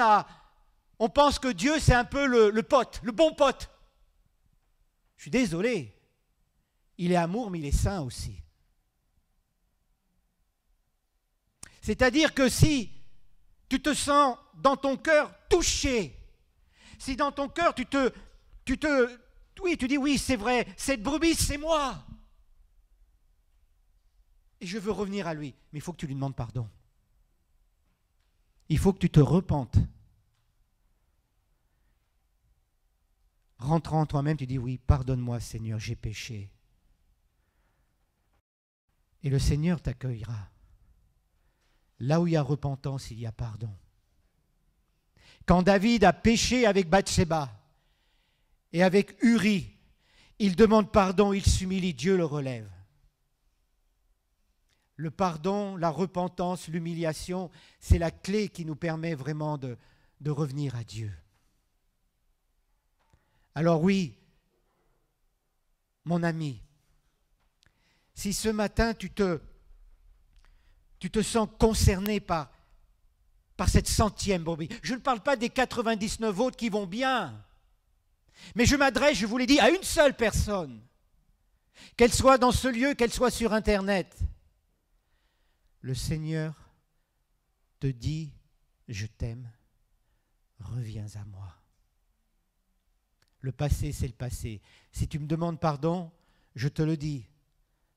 on pense que Dieu, c'est un peu le pote, le bon pote. Je suis désolé. Il est amour, mais il est saint aussi. C'est-à-dire que si tu te sens dans ton cœur touché, si dans ton cœur tu dis oui, c'est vrai, cette brebis, c'est moi. Et je veux revenir à lui, mais il faut que tu lui demandes pardon. Il faut que tu te repentes. Rentrant en toi-même, tu dis oui, pardonne-moi Seigneur, j'ai péché. Et le Seigneur t'accueillera. Là où il y a repentance, il y a pardon. Quand David a péché avec Bathsheba et avec Uri, il demande pardon, il s'humilie, Dieu le relève. Le pardon, la repentance, l'humiliation, c'est la clé qui nous permet vraiment de revenir à Dieu. Alors oui, mon ami, si ce matin tu te sens concerné par cette 100e brebis, je ne parle pas des 99 autres qui vont bien, mais je m'adresse, je vous l'ai dit, à une seule personne, qu'elle soit dans ce lieu, qu'elle soit sur Internet. Le Seigneur te dit, je t'aime, reviens à moi. Le passé, c'est le passé. Si tu me demandes pardon, je te le dis.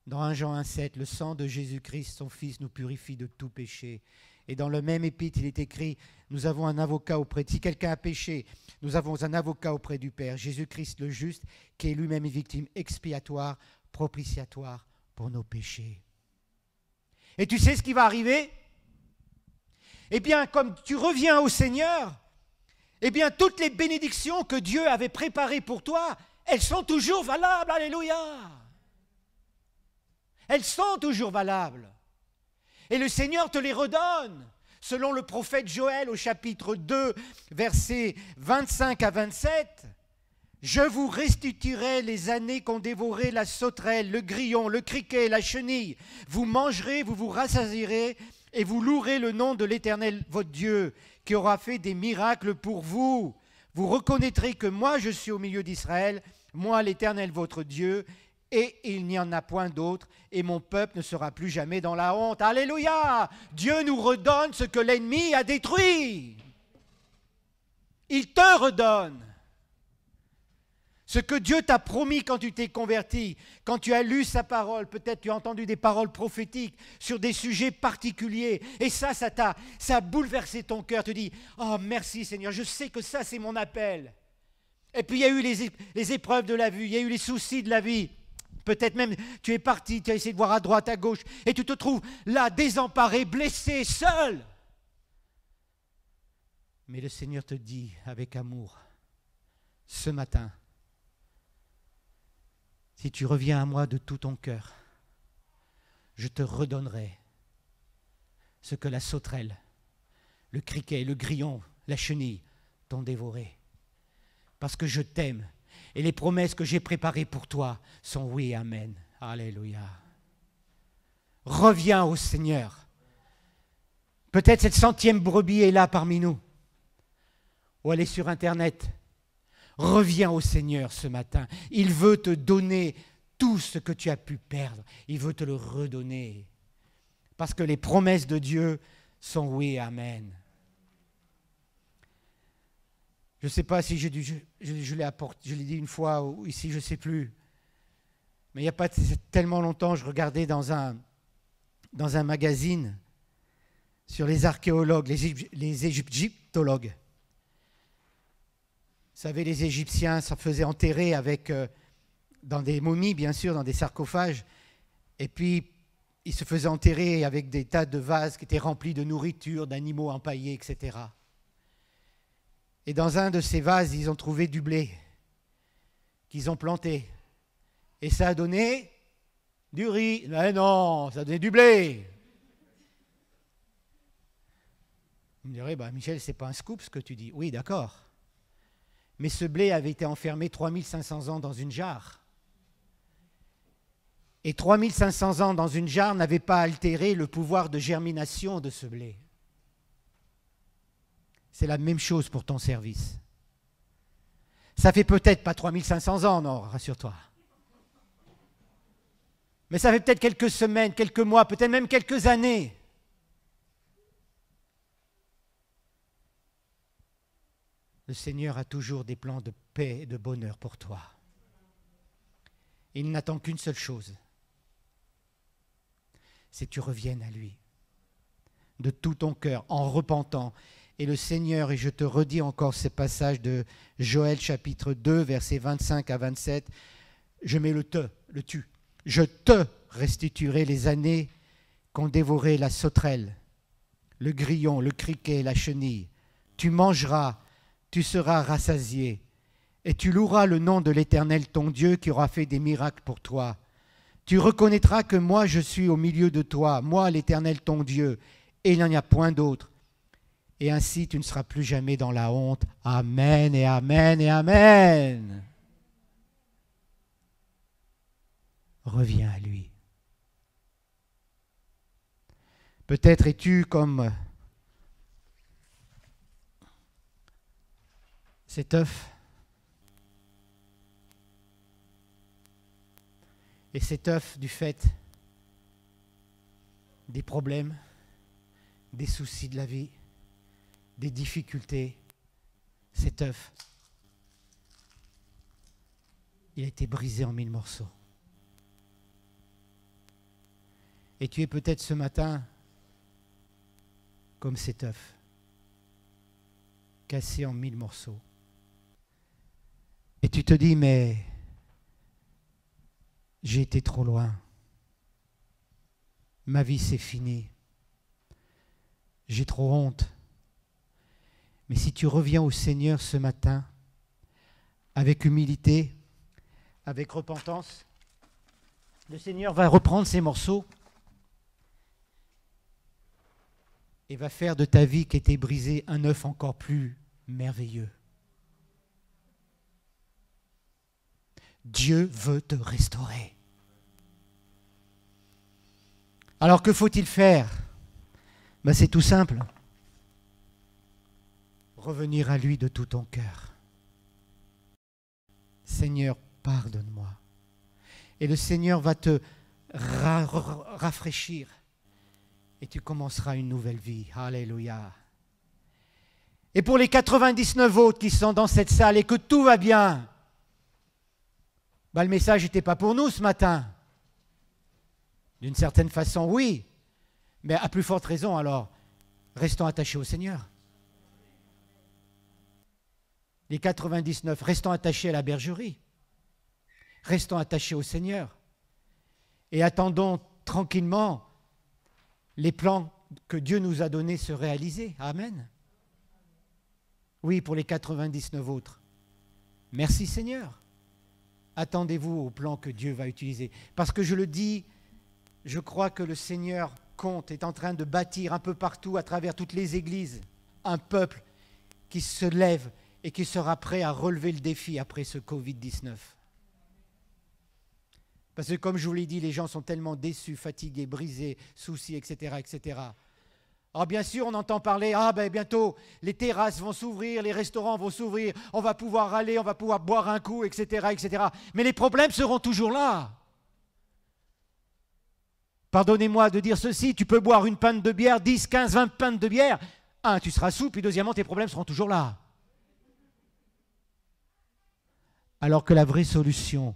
Dans 1 Jean 1,7, le sang de Jésus-Christ, son Fils, nous purifie de tout péché. Et dans le même épître, il est écrit, nous avons un avocat auprès de... Si quelqu'un a péché, nous avons un avocat auprès du Père, Jésus-Christ le juste, qui est lui-même une victime expiatoire, propitiatoire pour nos péchés. Et tu sais ce qui va arriver? Eh bien, comme tu reviens au Seigneur, eh bien, toutes les bénédictions que Dieu avait préparées pour toi, elles sont toujours valables. Alléluia! Elles sont toujours valables. Et le Seigneur te les redonne. Selon le prophète Joël au chapitre 2, versets 25 à 27, « Je vous restituerai les années qu'ont dévoré la sauterelle, le grillon, le criquet, la chenille. Vous mangerez, vous vous rassasierez et vous louerez le nom de l'Éternel, votre Dieu, qui aura fait des miracles pour vous. Vous reconnaîtrez que moi, je suis au milieu d'Israël, moi, l'Éternel, votre Dieu, et il n'y en a point d'autre, et mon peuple ne sera plus jamais dans la honte. » Alléluia! Dieu nous redonne ce que l'ennemi a détruit. Il te redonne ce que Dieu t'a promis quand tu t'es converti, quand tu as lu sa parole. Peut-être tu as entendu des paroles prophétiques sur des sujets particuliers, et ça a bouleversé ton cœur. Tu dis, oh merci Seigneur, je sais que ça c'est mon appel. Et puis il y a eu les épreuves de la vie, il y a eu les soucis de la vie. Peut-être même tu es parti, tu as essayé de voir à droite, à gauche, et tu te trouves là, désemparé, blessé, seul. Mais le Seigneur te dit avec amour, ce matin, si tu reviens à moi de tout ton cœur, je te redonnerai ce que la sauterelle, le criquet, le grillon, la chenille t'ont dévoré. Parce que je t'aime. Et les promesses que j'ai préparées pour toi sont oui et amen. Alléluia. Reviens au Seigneur. Peut-être cette 100e brebis est là parmi nous. Ou elle est sur Internet. Reviens au Seigneur ce matin. Il veut te donner tout ce que tu as pu perdre. Il veut te le redonner. Parce que les promesses de Dieu sont oui et amen. Je ne sais pas si je l'ai dit une fois ou ici, je ne sais plus. Mais il n'y a pas tellement longtemps, je regardais dans un magazine sur les archéologues, les égyptologues. Vous savez, les Égyptiens se faisaient enterrer dans des momies, bien sûr, dans des sarcophages. Et puis, ils se faisaient enterrer avec des tas de vases qui étaient remplis de nourriture, d'animaux empaillés, etc. Et dans un de ces vases, ils ont trouvé du blé qu'ils ont planté. Et ça a donné du riz. Mais non, ça a donné du blé. Vous me direz, Michel, ce n'est pas un scoop ce que tu dis. Oui, d'accord. Mais ce blé avait été enfermé 3500 ans dans une jarre. Et 3500 ans dans une jarre n'avaient pas altéré le pouvoir de germination de ce blé. C'est la même chose pour ton service. Ça fait peut-être pas 3500 ans, non, rassure-toi. Mais ça fait peut-être quelques semaines, quelques mois, peut-être même quelques années. Le Seigneur a toujours des plans de paix et de bonheur pour toi. Il n'attend qu'une seule chose, c'est que tu reviennes à lui, de tout ton cœur, en repentant. Et le Seigneur, et je te redis encore ce passage de Joël chapitre 2, versets 25 à 27, je mets le tu. Je te restituerai les années qu'ont dévoré la sauterelle, le grillon, le criquet, la chenille. Tu mangeras, tu seras rassasié, et tu loueras le nom de l'Éternel ton Dieu qui aura fait des miracles pour toi. Tu reconnaîtras que moi je suis au milieu de toi, moi l'Éternel ton Dieu, et il n'y en a point d'autre. Et ainsi tu ne seras plus jamais dans la honte. Amen et amen et amen. Reviens à lui. Peut-être es-tu comme cet œuf. Et cet œuf, du fait des problèmes, des soucis de la vie, des difficultés, cet œuf, il a été brisé en 1000 morceaux. Et tu es peut-être ce matin comme cet œuf, cassé en 1000 morceaux. Et tu te dis, mais j'ai été trop loin. Ma vie, c'est fini. J'ai trop honte. Mais si tu reviens au Seigneur ce matin, avec humilité, avec repentance, Le Seigneur va reprendre ces morceaux et va faire de ta vie qui était brisée un œuf encore plus merveilleux. Dieu veut te restaurer. Alors que faut-il faire? Ben, c'est tout simple. Revenir à lui de tout ton cœur. Seigneur, pardonne-moi. Et le Seigneur va te rafraîchir. Et tu commenceras une nouvelle vie. Alléluia. Et pour les 99 autres qui sont dans cette salle et que tout va bien, ben, le message n'était pas pour nous ce matin. D'une certaine façon, oui. Mais à plus forte raison, alors, restons attachés au Seigneur. Les 99, restons attachés à la bergerie. Restons attachés au Seigneur. Et attendons tranquillement les plans que Dieu nous a donnés se réaliser. Amen. Oui, pour les 99 autres. Merci Seigneur. Attendez-vous au plan que Dieu va utiliser. Parce que je le dis, je crois que le Seigneur compte, est en train de bâtir un peu partout, à travers toutes les églises, un peuple qui se lève et qui sera prêt à relever le défi après ce Covid-19. Parce que comme je vous l'ai dit, les gens sont tellement déçus, fatigués, brisés, soucis, etc., etc. Alors bien sûr, on entend parler, bientôt, les terrasses vont s'ouvrir, les restaurants vont s'ouvrir, on va pouvoir aller, on va pouvoir boire un coup, etc., etc. Mais les problèmes seront toujours là. Pardonnez-moi de dire ceci, tu peux boire une pinte de bière, 10, 15, 20 pintes de bière. Un, tu seras sous, puis deuxièmement, tes problèmes seront toujours là. Alors que la vraie solution,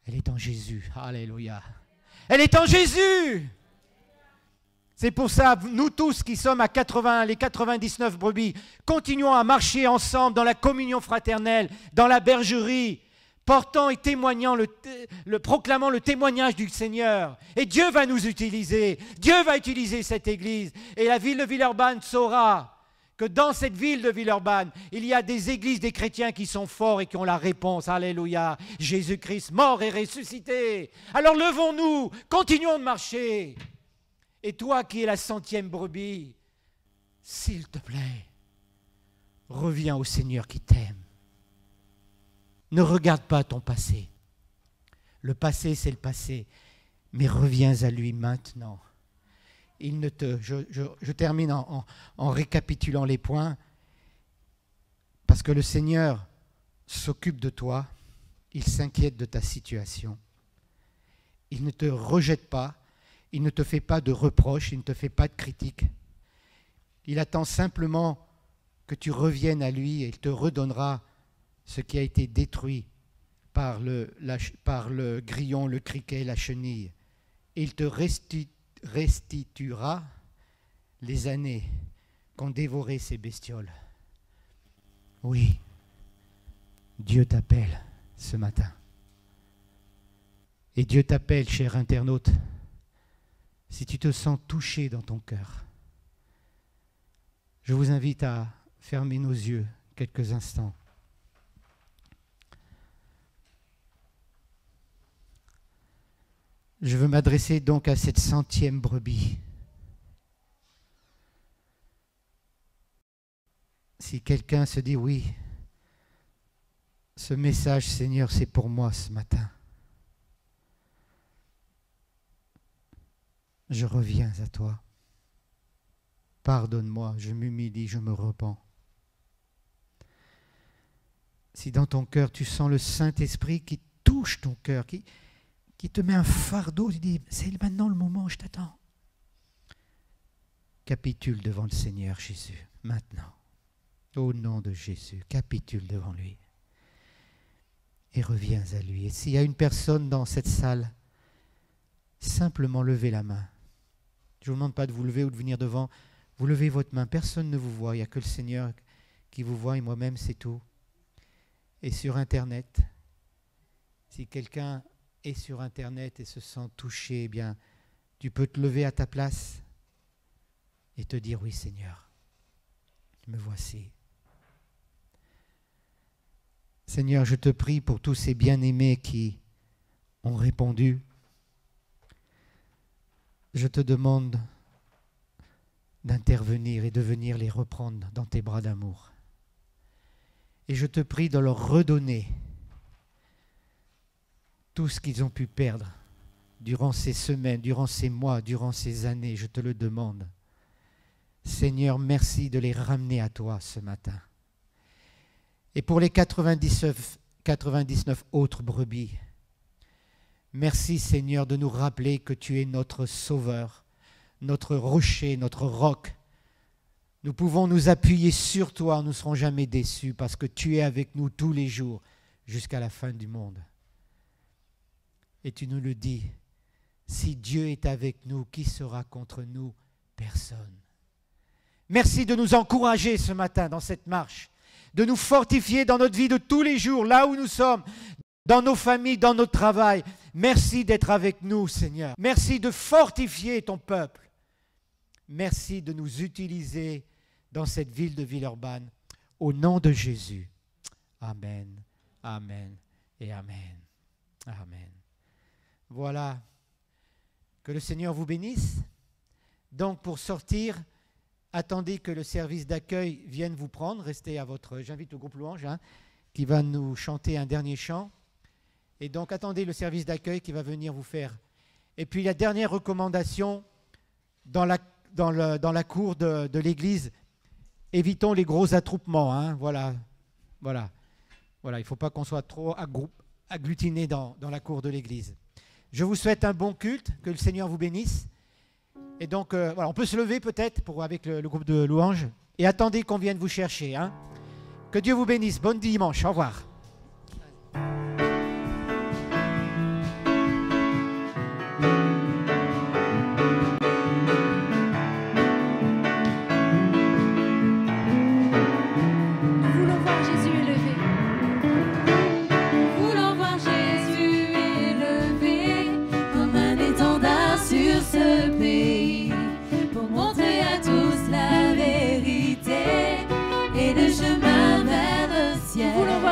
elle est en Jésus. Alléluia. Elle est en Jésus. C'est pour ça, nous tous qui sommes à 80, les 99 brebis, continuons à marcher ensemble dans la communion fraternelle, dans la bergerie, portant et témoignant, proclamant le témoignage du Seigneur. Et Dieu va nous utiliser. Dieu va utiliser cette église. Et la ville de Villeurbanne saura que dans cette ville de Villeurbanne, il y a des églises, des chrétiens qui sont forts et qui ont la réponse. Alléluia. Jésus-Christ mort et ressuscité. Alors levons-nous, continuons de marcher. Et toi qui es la 100e brebis, s'il te plaît, reviens au Seigneur qui t'aime. Ne regarde pas ton passé. Le passé, c'est le passé. Mais reviens à lui maintenant. Je termine en récapitulant les points. Parce que le Seigneur s'occupe de toi. Il s'inquiète de ta situation. Il ne te rejette pas. Il ne te fait pas de reproches. Il ne te fait pas de critiques. Il attend simplement que tu reviennes à lui et il te redonnera ce qui a été détruit par le grillon, le criquet, la chenille. Et il te restituera les années qu'ont dévoré ces bestioles. Oui, Dieu t'appelle ce matin. Et Dieu t'appelle, cher internaute, si tu te sens touché dans ton cœur. Je vous invite à fermer nos yeux quelques instants. Je veux m'adresser donc à cette 100e brebis. Si quelqu'un se dit oui, ce message, Seigneur, c'est pour moi ce matin. Je reviens à toi. Pardonne-moi, je m'humilie, je me repens. Si dans ton cœur tu sens le Saint-Esprit qui touche ton cœur, qui te met un fardeau, tu dis, c'est maintenant le moment, je t'attends. Capitule devant le Seigneur Jésus, maintenant. Au nom de Jésus, capitule devant lui. Et reviens à lui. Et s'il y a une personne dans cette salle, simplement levez la main. Je ne vous demande pas de vous lever ou de venir devant. Vous levez votre main, personne ne vous voit, il n'y a que le Seigneur qui vous voit et moi-même, c'est tout. Et sur Internet, si quelqu'un est sur Internet et se sent touché, eh bien, tu peux te lever à ta place et te dire, oui Seigneur, me voici. Seigneur, je te prie pour tous ces bien-aimés qui ont répondu je te demande d'intervenir et de venir les reprendre dans tes bras d'amour. Et je te prie de leur redonner tout ce qu'ils ont pu perdre durant ces semaines, durant ces mois, durant ces années. Je te le demande. Seigneur, merci de les ramener à toi ce matin. Et pour les 99 autres brebis, merci Seigneur de nous rappeler que tu es notre sauveur, notre rocher, notre roc. Nous pouvons nous appuyer sur toi, nous ne serons jamais déçus parce que tu es avec nous tous les jours jusqu'à la fin du monde. Et tu nous le dis, si Dieu est avec nous, qui sera contre nous? Personne. Merci de nous encourager ce matin dans cette marche, de nous fortifier dans notre vie de tous les jours, là où nous sommes, dans nos familles, dans notre travail. Merci d'être avec nous, Seigneur. Merci de fortifier ton peuple. Merci de nous utiliser dans cette ville de Villeurbanne. Au nom de Jésus. Amen, amen et amen. Amen. Voilà. Que le Seigneur vous bénisse. Donc, pour sortir, attendez que le service d'accueil vienne vous prendre. Restez à votre... J'invite le groupe Louange qui va nous chanter un dernier chant. Et donc, attendez le service d'accueil qui va venir vous faire. Et puis, la dernière recommandation, dans la cour de l'église, évitons les gros attroupements. Voilà. Il ne faut pas qu'on soit trop agglutinés dans la cour de l'église. Je vous souhaite un bon culte, que le Seigneur vous bénisse. Et donc, on peut se lever peut-être avec le groupe de louanges. Et attendez qu'on vienne vous chercher. Que Dieu vous bénisse. Bon dimanche. Au revoir.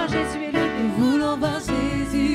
Jésus élevé. Nous voulons voir Jésus